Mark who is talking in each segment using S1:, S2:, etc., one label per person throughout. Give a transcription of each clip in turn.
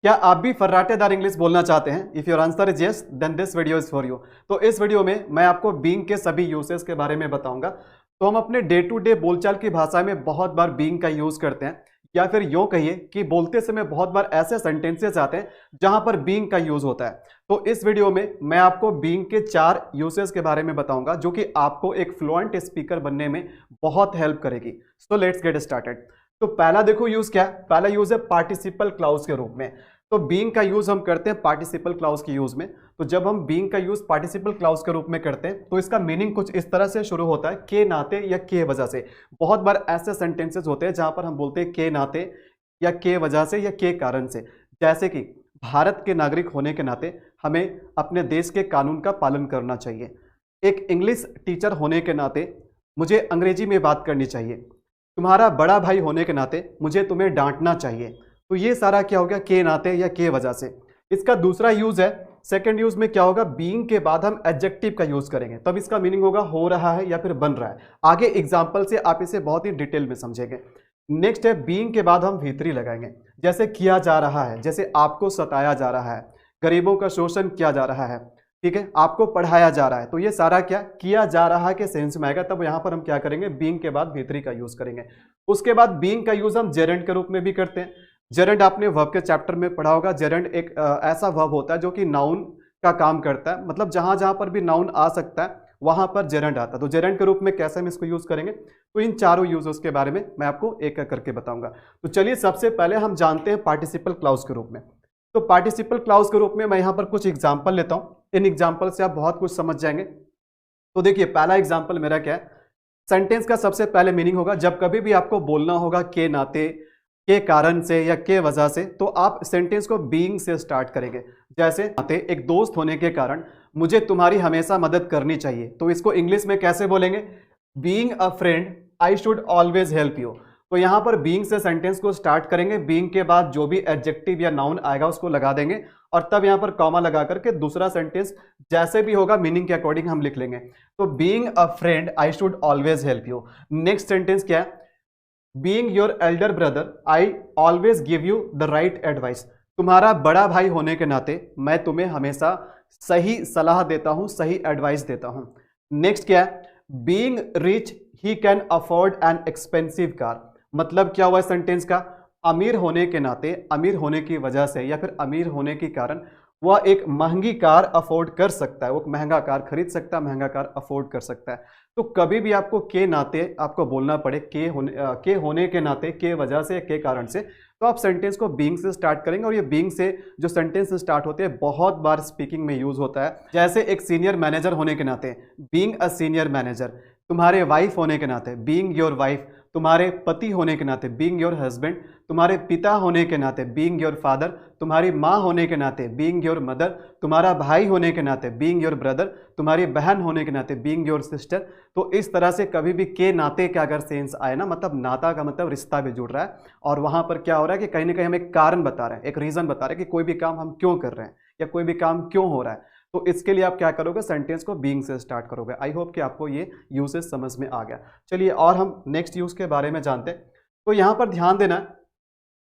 S1: क्या आप भी फर्राटेदार इंग्लिश बोलना चाहते हैं? If your answer is yes then this video is for you. तो इस वीडियो में मैं आपको बीइंग के सभी यूसेस के बारे में बताऊंगा। तो हम अपने डे टू डे बोलचाल की भाषा में बहुत बार बीइंग का यूज करते हैं, या फिर यूं कहिए कि बोलते समय बहुत बार ऐसे सेंटेंसेस आते हैं जहां पर बीइंग का यूज होता है। तो इस वीडियो में मैं आपको बीइंग के 4 यूसेस के बारे में बताऊंगा जो कि आपको एक फ्लुएंट स्पीकर बनने में बहुत हेल्प करेगी। So let's get started. तो पहला देखो यूज क्या है। पहला यूज है पार्टिसिपल क्लाउज के रूप में। तो बीइंग का यूज हम करते हैं पार्टिसिपल क्लाउज के यूज में। तो जब हम बीइंग का यूज पार्टिसिपल क्लाउज के रूप में करते हैं तो इसका मीनिंग कुछ इस तरह से शुरू होता है, के नाते या के वजह से। बहुत बार ऐसे सेंटेंसेस होते हैं जहां पर हम बोलते हैं के नाते या के वजह से या के कारण से। जैसे कि भारत के नागरिक होने के नाते हमें अपने देश के कानून का पालन करना चाहिए। एक इंग्लिश टीचर होने के नाते मुझे अंग्रेजी में बात करनी चाहिए। तुम्हारा बड़ा भाई होने के नाते मुझे तुम्हें डांटना चाहिए। तो ये सारा क्या हो गया, के नाते या के वजह से। इसका दूसरा यूज है, सेकंड यूज में क्या होगा, बीइंग के बाद हम एडजेक्टिव का यूज करेंगे, तब इसका मीनिंग होगा हो रहा है या फिर बन रहा है। आगे एग्जांपल से आप इसे बहुत ही डिटेल में समझेंगे। नेक्स्ट है बीइंग के बाद हम V3 लगाएंगे, जैसे किया जा रहा है, जैसे आपको सताया जा रहा है, गरीबों का शोषण किया जा रहा है, ठीक है, आपको पढ़ाया जा रहा है। तो ये सारा क्या किया जा रहा है के सेंस में आएगा, तब यहां पर हम क्या करेंगे, बीइंग के बाद V3 का यूज करेंगे। उसके बाद बीइंग का यूज हम जेरेंड के रूप में भी करते हैं। जेरेंड आपने वर्ब के चैप्टर में पढ़ा होगा। जेरेंड एक ऐसा वर्ब होता है जो कि नाउन का काम करता है, मतलब जहां जहां पर भी नाउन आ सकता है वहां पर जेरेंड आता है। तो जेरेंड के रूप में कैसे हम इसको यूज करेंगे, तो इन चारों यूजर्स के बारे में मैं आपको एक एक करके बताऊंगा। तो चलिए सबसे पहले हम जानते हैं पार्टिसिपल क्लाउज के रूप में। तो पार्टिसिपल क्लाउज के रूप में मैं यहाँ पर कुछ एग्जाम्पल लेता हूँ, इन एग्जाम्पल से आप बहुत कुछ समझ जाएंगे। तो देखिए पहला एग्जाम्पल मेरा क्या है, सेंटेंस का सबसे पहले मीनिंग होगा, जब कभी भी आपको बोलना होगा के नाते, के कारण से या के वजह से, तो आप सेंटेंस को बीइंग से स्टार्ट करेंगे। जैसे एक दोस्त होने के कारण मुझे तुम्हारी हमेशा मदद करनी चाहिए, तो इसको इंग्लिश में कैसे बोलेंगे, being a friend I should always help you. तो यहां पर बीइंग से सेंटेंस को स्टार्ट करेंगे, बीइंग के बाद जो भी एडजेक्टिव या नाउन आएगा उसको लगा देंगे, और तब यहां पर कॉमा लगा करके दूसरा सेंटेंस जैसे भी होगा मीनिंग के अकॉर्डिंग हम लिख लेंगे। तो being a friend I should always help you. Next sentence क्या है, being your Elder brother I always give you the right advice. तुम्हारा बड़ा भाई होने के नाते मैं तुम्हें हमेशा सही सलाह देता हूं, सही एडवाइस देता हूं। नेक्स्ट क्या है, being rich he can afford an expensive car. मतलब क्या हुआ सेंटेंस का, अमीर होने के नाते, अमीर होने की वजह से या फिर अमीर होने के कारण वह एक महंगी कार अफोर्ड कर सकता है, वो महंगा कार खरीद सकता है, महंगा कार अफोर्ड कर सकता है। तो कभी भी आपको के नाते आपको बोलना पड़े, के होने के नाते, के वजह से, के कारण से, तो आप सेंटेंस को बीइंग से स्टार्ट करेंगे। और ये बीइंग से जो सेंटेंस स्टार्ट होते हैं बहुत बार स्पीकिंग में यूज होता है। जैसे एक सीनियर मैनेजर होने के नाते, बीइंग अ सीनियर मैनेजर। तुम्हारे वाइफ होने के नाते, बीइंग योर वाइफ। तुम्हारे पति होने के नाते, बीइंग योर हस्बैंड। तुम्हारे पिता होने के नाते, बीइंग योर फादर। तुम्हारी माँ होने के नाते, बीइंग योर मदर। तुम्हारा भाई होने के नाते, बीइंग योर ब्रदर। तुम्हारी बहन होने के नाते, बीइंग योर सिस्टर। तो इस तरह से कभी भी के नाते का अगर सेंस आए ना, मतलब नाता का मतलब रिश्ता भी जुड़ रहा है, और वहां पर क्या हो रहा है कि कहीं ना कहीं हम एक कारण बता रहे हैं, एक रीजन बता रहे हैं कि कोई भी काम हम क्यों कर रहे हैं या कोई भी काम क्यों हो रहा है। तो इसके लिए आप क्या करोगे, सेंटेंस को बीइंग से स्टार्ट करोगे। आई होप कि आपको ये यूसेज समझ में आ गया। चलिए और हम नेक्स्ट यूज के बारे में जानते हैं। तो यहां पर ध्यान देना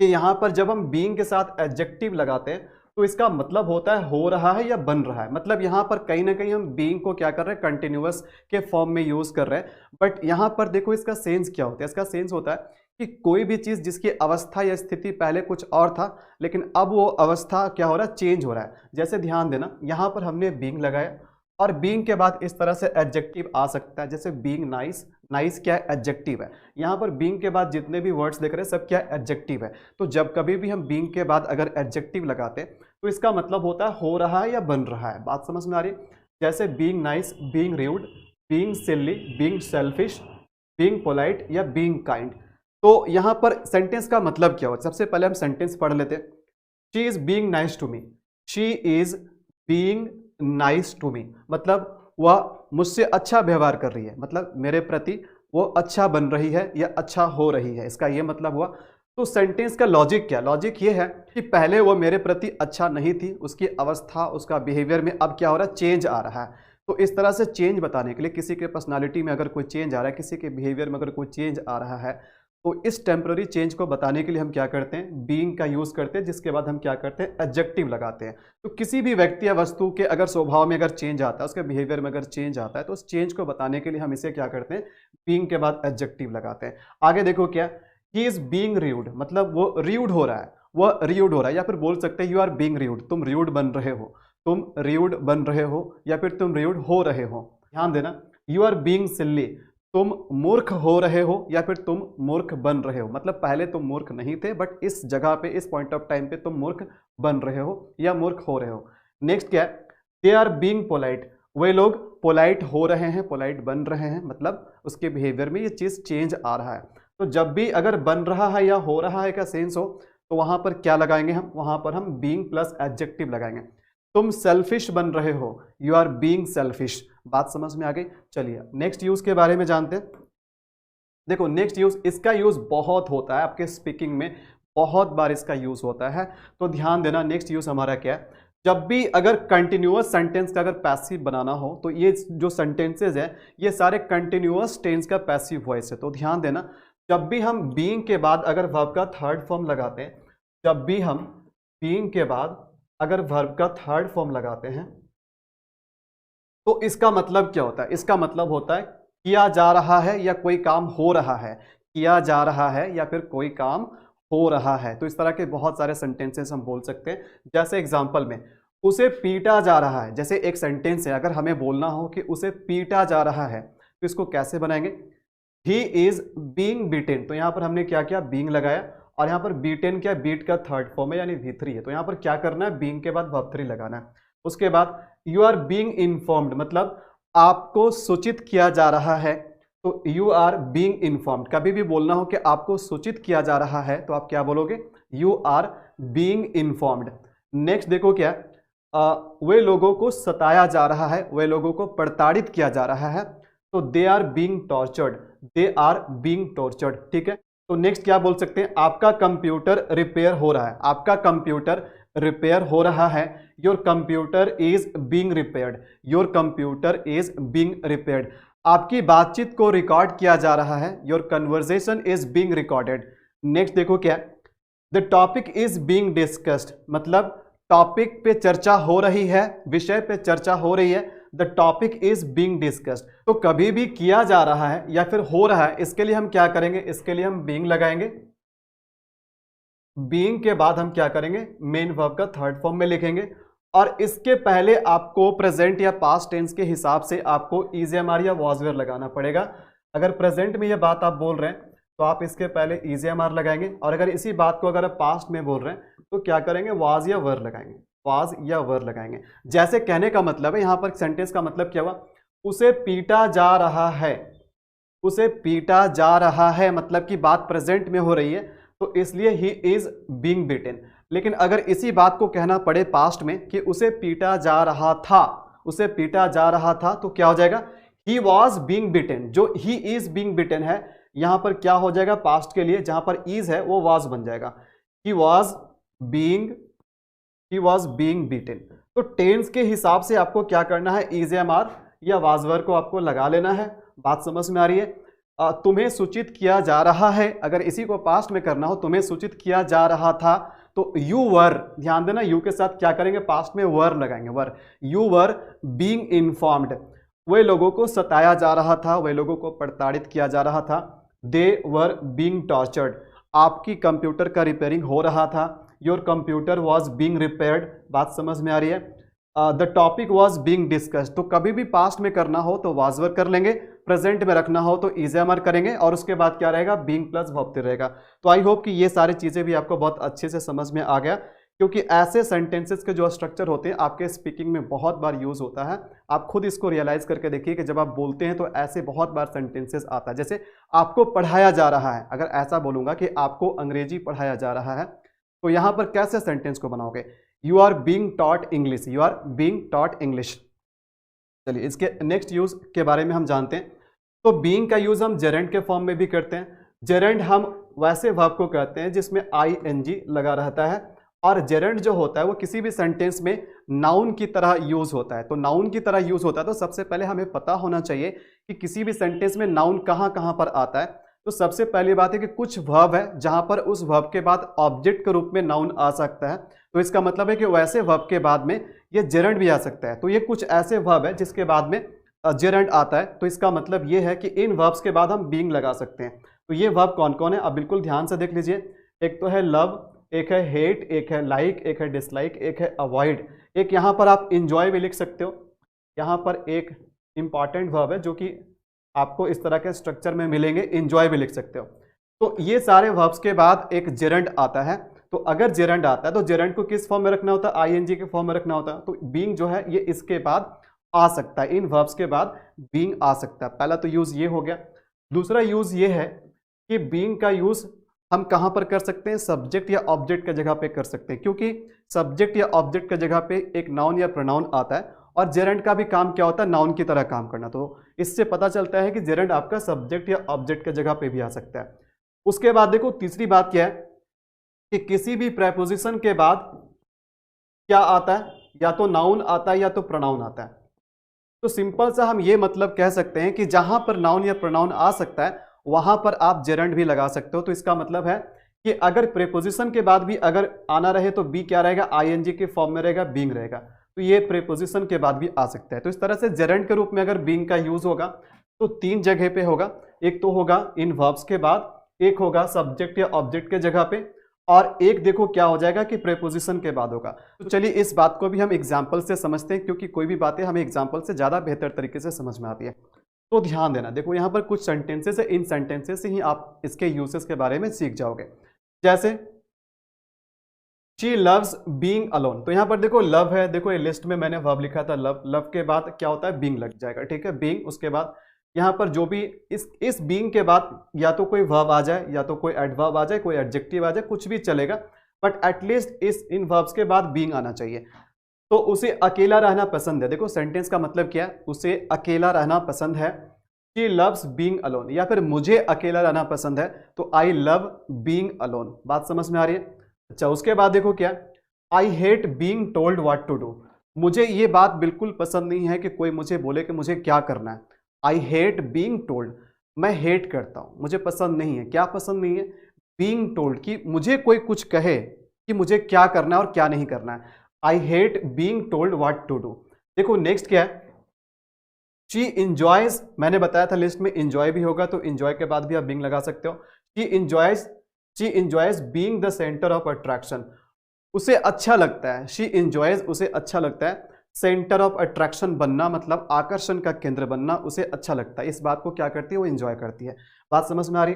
S1: कि यहां पर जब हम बीइंग के साथ एडजेक्टिव लगाते हैं तो इसका मतलब होता है हो रहा है या बन रहा है। मतलब यहां पर कहीं ना कहीं हम बीइंग को क्या कर रहे हैं, कंटिन्यूअस के फॉर्म में यूज कर रहे हैं। बट यहां पर देखो इसका सेंस क्या होता है, इसका सेंस होता है कि कोई भी चीज जिसकी अवस्था या स्थिति पहले कुछ और था, लेकिन अब वो अवस्था क्या हो रहा है, चेंज हो रहा है। जैसे ध्यान देना, यहां पर हमने बीइंग लगाया और बीइंग के बाद इस तरह से एडजेक्टिव आ सकता है, जैसे बीइंग नाइस। नाइस क्या है, एडजेक्टिव है। यहां पर बीइंग के बाद जितने भी वर्ड्स देख रहे हैं सब क्या है, एडजेक्टिव है। तो जब कभी भी हम बीइंग के बाद अगर एडजेक्टिव लगाते हैं तो इसका मतलब होता है हो रहा है या बन रहा है। बात समझ में आ रही है? जैसे being nice, being rude, being silly, being selfish, being polite या बीइंग काइंड। तो यहां पर सेंटेंस का मतलब क्या हो, सबसे पहले हम सेंटेंस पढ़ लेते हैं। She is being nice to me. She is being nice to me मतलब वह मुझसे अच्छा व्यवहार कर रही है, मतलब मेरे प्रति वो अच्छा बन रही है या अच्छा हो रही है, इसका ये मतलब हुआ। तो सेंटेंस का लॉजिक क्या, लॉजिक ये है कि पहले वो मेरे प्रति अच्छा नहीं थी, उसकी अवस्था, उसका बिहेवियर में अब क्या हो रहा है, चेंज आ रहा है। तो इस तरह से चेंज बताने के लिए, किसी के पर्सनालिटी में अगर कोई चेंज आ रहा है, किसी के बिहेवियर में अगर कोई चेंज आ रहा है, तो इस टेम्पररी चेंज को बताने के लिए हम क्या करते हैं, बीइंग का यूज करते हैं, जिसके बाद हम क्या करते हैं, एडजेक्टिव लगाते हैं। तो किसी भी व्यक्ति या वस्तु के अगर स्वभाव में अगर चेंज आता है, उसके बिहेवियर में अगर चेंज आता है, तो उस चेंज को बताने के लिए हम इसे क्या करते हैं, बीइंग के बाद एडजेक्टिव लगाते हैं। आगे देखो क्या, ही इज बीइंग र्यूड, मतलब वो र्यूड हो रहा है, वह र्यूड हो रहा है, या फिर बोल सकते हैं यू आर बीइंग र्यूड, तुम र्यूड बन रहे हो, तुम र्यूड बन रहे हो, या फिर तुम र्यूड हो रहे हो। ध्यान देना, यू आर बीइंग सिल्ली, तुम मूर्ख हो रहे हो या फिर तुम मूर्ख बन रहे हो, मतलब पहले तुम मूर्ख नहीं थे बट इस जगह पे, इस पॉइंट ऑफ टाइम पे तुम मूर्ख बन रहे हो या मूर्ख हो रहे हो। नेक्स्ट क्या है, दे आर बीइंग पोलाइट, वे लोग पोलाइट हो रहे हैं, पोलाइट बन रहे हैं, मतलब उसके बिहेवियर में ये चीज चेंज आ रहा है। तो जब भी अगर बन रहा है या हो रहा है का सेंस हो, तो वहां पर क्या लगाएंगे हम, वहां पर हम बीइंग प्लस एडजेक्टिव लगाएंगे। तुम सेल्फिश बन रहे हो, यू आर बीइंग सेल्फिश। बात समझ में आ गई। चलिए नेक्स्ट यूज के बारे में जानते हैं। देखो नेक्स्ट यूज, इसका यूज बहुत होता है आपके स्पीकिंग में, बहुत बार इसका यूज होता है, तो ध्यान देना। नेक्स्ट यूज हमारा क्या है, जब भी अगर कंटिन्यूअस सेंटेंस का अगर पैसिव बनाना हो, तो ये जो सेंटेंसेज है ये सारे कंटिन्यूअस टेंस का पैसिव वॉइस है। तो ध्यान देना, जब भी हम बीइंग के बाद अगर वर्ब का थर्ड फॉर्म लगाते हैं, जब भी हम बीइंग के बाद अगर वर्ब का थर्ड फॉर्म लगाते हैं, तो इसका मतलब क्या होता है, इसका मतलब होता है किया जा रहा है या कोई काम हो रहा है, किया जा रहा है या फिर कोई काम हो रहा है। तो इस तरह के बहुत सारे सेंटेंसेस हम बोल सकते हैं। जैसे एग्जांपल में, उसे पीटा जा रहा है, जैसे एक सेंटेंस है, अगर हमें बोलना हो कि उसे पीटा जा रहा है, तो इसको कैसे बनाएंगे, ही इज बीइंग बीटेन। तो यहां पर हमने क्या किया, बीइंग लगाया, और यहां पर बीटेन क्या, बीट का थर्ड फॉर्म है यानी V3 है, तो यहां पर क्या करना है, बीइंग के बाद वर्ब 3 लगाना है। उसके बाद यू आर बीइंग इन्फॉर्म्ड, मतलब आपको सूचित किया जा रहा है, तो यू आर बीइंग इन्फॉर्म्ड। कभी भी बोलना हो कि आपको सूचित किया जा रहा है, तो आप क्या बोलोगे, you are being informed. Next देखो क्या, वे लोगों को सताया जा रहा है, वे लोगों को प्रताड़ित किया जा रहा है, तो they are being tortured, they are being tortured. ठीक है, तो नेक्स्ट क्या बोल सकते हैं, आपका कंप्यूटर रिपेयर हो रहा है, आपका कंप्यूटर रिपेयर हो रहा है, your computer is being repaired, your computer is being repaired. आपकी बातचीत को रिकॉर्ड किया जा रहा है, your conversation is being recorded. Next देखो क्या, the topic is being discussed, मतलब टॉपिक पे चर्चा हो रही है, विषय पे चर्चा हो रही है, the topic is being discussed. तो कभी भी किया जा रहा है या फिर हो रहा है, इसके लिए हम क्या करेंगे, इसके लिए हम बीइंग लगाएंगे, बीइंग के बाद हम क्या करेंगे, मेन वर्ब का थर्ड फॉर्म में लिखेंगे, और इसके पहले आपको प्रेजेंट या पास्ट टेंस के हिसाब से आपको ईजेएमआर या वाज वेयर लगाना पड़ेगा। अगर प्रेजेंट में ये बात आप बोल रहे हैं तो आप इसके पहले ईजेएमआर लगाएंगे, और अगर इसी बात को अगर आप पास्ट में बोल रहे हैं तो क्या करेंगे, वाज या वर लगाएंगे, वाज या वर लगाएंगे। जैसे कहने का मतलब है, यहां पर सेंटेंस का मतलब क्या हुआ, उसे पीटा जा रहा है, उसे पीटा जा रहा है, मतलब कि बात प्रेजेंट में हो रही है, तो इसलिए ही इज बीइंग बीटन। लेकिन अगर इसी बात को कहना पड़े पास्ट में कि उसे पीटा जा रहा था, उसे पीटा जा रहा था, तो क्या हो जाएगा, ही वॉज बीइंग बीटन। जो ही इज बीइंग बीटन है, यहां पर क्या हो जाएगा, पास्ट के लिए जहां पर इज है वो वॉज बन जाएगा, ही वॉज बीइंग बीटन। तो टेंस के हिसाब से आपको क्या करना है, ईजेएमआर या वाज वेयर को आपको लगा लेना है। बात समझ में आ रही है। तुम्हें सूचित किया जा रहा है, अगर इसी को पास्ट में करना हो, तुम्हें सूचित किया जा रहा था, तो यू वर, ध्यान देना, यू के साथ क्या करेंगे, पास्ट में वर लगाएंगे, वर, यू वर बीइंग इन्फॉर्म्ड। वे लोगों को सताया जा रहा था, वे लोगों को प्रताड़ित किया जा रहा था, दे वर बीइंग टॉर्चर्ड। आपकी कंप्यूटर का रिपेयरिंग हो रहा था, your computer was being repaired. बात समझ में आ रही है। The topic was being discussed. तो कभी भी पास्ट में करना हो तो वाज वर कर लेंगे, प्रेजेंट में रखना हो तो ईजेएमआर करेंगे, और उसके बाद क्या रहेगा, बीइंग प्लस वर्ब 3 रहेगा। तो आई होप कि ये सारी चीजें भी आपको बहुत अच्छे से समझ में आ गया, क्योंकि ऐसे सेंटेंसेस के जो स्ट्रक्चर होते हैं आपके स्पीकिंग में बहुत बार यूज होता है। आप खुद इसको रियलाइज करके देखिए कि जब आप बोलते हैं तो ऐसे बहुत बार सेंटेंसेस आता है। जैसे आपको पढ़ाया जा रहा है, अगर ऐसा बोलूंगा कि आपको अंग्रेजी पढ़ाया जा रहा है, तो यहां पर कैसे सेंटेंस को बनाओगे, you are being taught English, you are being taught English. चलिए इसके नेक्स्ट यूज के बारे में हम जानते हैं। तो बीइंग का यूज हम जेरेंड के फॉर्म में भी करते हैं। जेरेंड हम वैसे वर्ब को कहते हैं जिसमें आईएनजी लगा रहता है, और जेरेंड जो होता है वो किसी भी सेंटेंस में नाउन की तरह यूज होता है। तो नाउन की तरह यूज होता है, तो सबसे पहले हमें पता होना चाहिए कि किसी भी सेंटेंस में नाउन कहां कहां पर आता है। तो सबसे पहली बात है कि कुछ वर्ब है जहां पर उस वर्ब के बाद ऑब्जेक्ट के रूप में नाउन आ सकता है, तो इसका मतलब है कि वैसे वर्ब के बाद में ये जेरंड भी आ सकता है। तो ये कुछ ऐसे वर्ब है जिसके बाद में जेरंड आता है, तो इसका मतलब ये है कि इन वर्ब्स के बाद हम बीइंग लगा सकते हैं। तो ये वर्ब कौन कौन है आप बिल्कुल ध्यान से देख लीजिए। एक तो है लव, एक है हेट, एक है लाइक, एक है डिसलाइक, एक है अवॉइड, एक यहाँ पर आप इंजॉय भी लिख सकते हो। यहाँ पर एक इंपॉर्टेंट वर्ब है जो कि आपको इस तरह के स्ट्रक्चर में मिलेंगे, इंजॉय भी लिख सकते हो। तो ये सारे वर्ब्स के बाद एक जेरंड आता है। तो अगर जेरंड आता है तो जेरंड को किस फॉर्म में रखना होता है, आईएनजी के फॉर्म में रखना होता है। तो बीइंग जो है ये इसके बाद आ सकता है, इन वर्ब्स के बाद बीइंग आ सकता है। पहला तो यूज ये हो गया। दूसरा यूज ये है कि बीइंग का यूज हम कहां पर कर सकते हैं, सब्जेक्ट या ऑब्जेक्ट की जगह पे कर सकते हैं, क्योंकि सब्जेक्ट या ऑब्जेक्ट की जगह पे एक नाउन या प्रोनाउन आता है और जेरंड का भी काम क्या होता है, नाउन की तरह काम करना। तो इससे पता चलता है कि जेरंड आपका सब्जेक्ट या ऑब्जेक्ट की जगह पे भी आ सकता है। उसके बाद देखो तीसरी बात क्या है कि किसी भी प्रेपोजिशन के बाद क्या आता है, या तो नाउन आता है या तो प्रोनाउन आता है। तो सिंपल सा हम ये मतलब कह सकते हैं कि जहां पर नाउन या प्रोनाउन आ सकता है वहां पर आप जेरंड भी लगा सकते हो। तो इसका मतलब है कि अगर प्रेपोजिशन के बाद भी अगर आना रहे तो बी क्या रहेगा, आईएनजी के फॉर्म में रहेगा, बीइंग रहेगा। तो ये प्रेपोजिशन के बाद भी आ सकता है। तो इस तरह से जेरंड के रूप में अगर बीइंग का यूज होगा तो तीन जगह पे होगा। एक तो होगा इन वर्ब्स के बाद, एक होगा सब्जेक्ट या ऑब्जेक्ट के जगह पे, और एक देखो क्या हो जाएगा कि प्रेपोजिशन के बाद होगा। तो चलिए इस बात को भी हम एग्जाम्पल से समझते हैं, क्योंकि कोई भी बातें हमें एग्जाम्पल से ज्यादा बेहतर तरीके से समझ में आती है। तो ध्यान देना, देखो यहाँ पर कुछ सेंटेंसेस है, इन सेंटेंसेस से ही आप इसके यूसेस के बारे में सीख जाओगे। जैसे शी लव्स बीइंग अलोन, तो यहाँ पर देखो लव है, देखो ये लिस्ट में मैंने वर्ब लिखा था लव, लव के बाद क्या होता है, बीइंग लग जाएगा, ठीक है, बीइंग। उसके बाद यहाँ पर जो भी इस बीइंग के बाद या तो कोई वर्ब आ जाए, या तो कोई एडवर्ब आ जाए, कोई एडजेक्टिव आ जाए, कुछ भी चलेगा, बट एटलीस्ट इन वर्ब्स के बाद बीइंग आना चाहिए। तो उसे अकेला रहना पसंद है, देखो सेंटेंस का मतलब क्या है, उसे अकेला रहना पसंद है। शी लव्स बीइंग अलोन, या फिर मुझे अकेला रहना पसंद है, तो आई लव बीइंग अलोन। बात समझ में आ रही है। अच्छा, उसके बाद देखो क्या, I hate being told what to do, मुझे ये बात बिल्कुल पसंद नहीं है कि कोई मुझे बोले कि मुझे क्या करना है। आई हेट बीइंग टोल्ड, मैं हेट करता हूं, मुझे पसंद नहीं है। क्या पसंद नहीं है, बीइंग टोल्ड, कि मुझे कोई कुछ कहे कि मुझे क्या करना है और क्या नहीं करना है। I hate being told what to do. देखो नेक्स्ट क्या है, शी इंजॉयज, मैंने बताया था लिस्ट में इंजॉय भी होगा, तो इंजॉय के बाद भी आप बीइंग लगा सकते हो। She enjoys being the centre of attraction, उसे अच्छा लगता है, शी इंजॉयज, उसे अच्छा लगता है सेंटर ऑफ अट्रैक्शन बनना, मतलब आकर्षण का केंद्र बनना, उसे अच्छा लगता है। इस बात को क्या करती है, वो इंजॉय करती है। बात समझ में आ रही।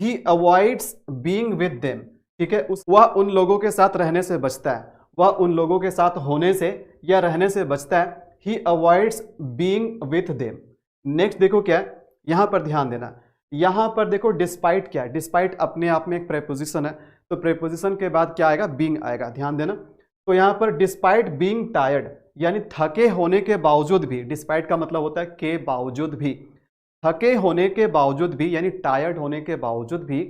S1: ही अवॉइड्स बीइंग विद देम, ठीक है, वह उन लोगों के साथ रहने से बचता है, वह उन लोगों के साथ होने से या रहने से बचता है। He avoids being with them. Next देखो क्या है, यहां पर ध्यान देना, यहां पर देखो डिस्पाइट क्या है, डिस्पाइट अपने आप में एक प्रेपोजिशन है, तो प्रेपोजिशन के बाद क्या आएगा, बीइंग आएगा, ध्यान देना। तो यहां पर डिस्पाइट बीइंग टायर्ड, यानी थके होने के बावजूद भी, डिस्पाइट का मतलब होता है के बावजूद भी, थके होने के बावजूद भी, यानी टायर्ड होने के बावजूद भी,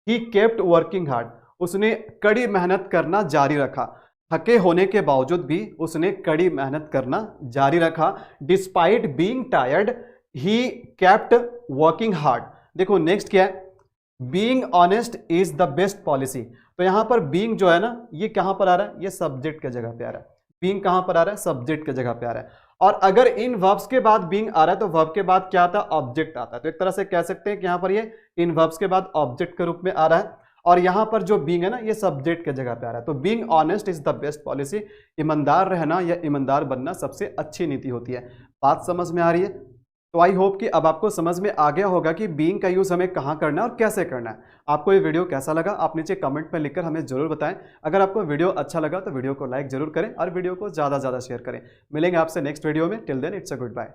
S1: ही केप्ट वर्किंग हार्ड, उसने कड़ी मेहनत करना जारी रखा। थके होने के बावजूद भी उसने कड़ी मेहनत करना जारी रखा। Despite being tired he kept working hard. देखो नेक्स्ट क्या है, being honest is the best policy, तो यहां पर बीइंग जो है ना, ये कहां पर आ रहा है, ये सब्जेक्ट की जगह पे आ रहा है। बीइंग कहां पर आ रहा है, सब्जेक्ट की जगह पे आ रहा है। और अगर इन वर्ब्स के बाद बीइंग आ रहा है तो वर्ब के बाद क्या आता है, ऑब्जेक्ट आता है। तो एक तरह से कह सकते हैं कि यहां पर ये इन वर्ब्स के बाद ऑब्जेक्ट के रूप में आ रहा है, और यहां पर जो बीइंग है ना, ये सब्जेक्ट के जगह पे आ रहा है। तो being honest is the best policy, ईमानदार रहना या ईमानदार बनना सबसे अच्छी नीति होती है। बात समझ में आ रही है। तो आई होप कि अब आपको समझ में आ गया होगा कि बीइंग का यूज हमें कहां करना है और कैसे करना है। आपको ये वीडियो कैसा लगा आप नीचे कमेंट में लिखकर हमें जरूर बताएं। अगर आपको वीडियो अच्छा लगा तो वीडियो को लाइक जरूर करें और वीडियो को ज्यादा शेयर करें। मिलेंगे आपसे नेक्स्ट वीडियो में। Till then it's a good bye.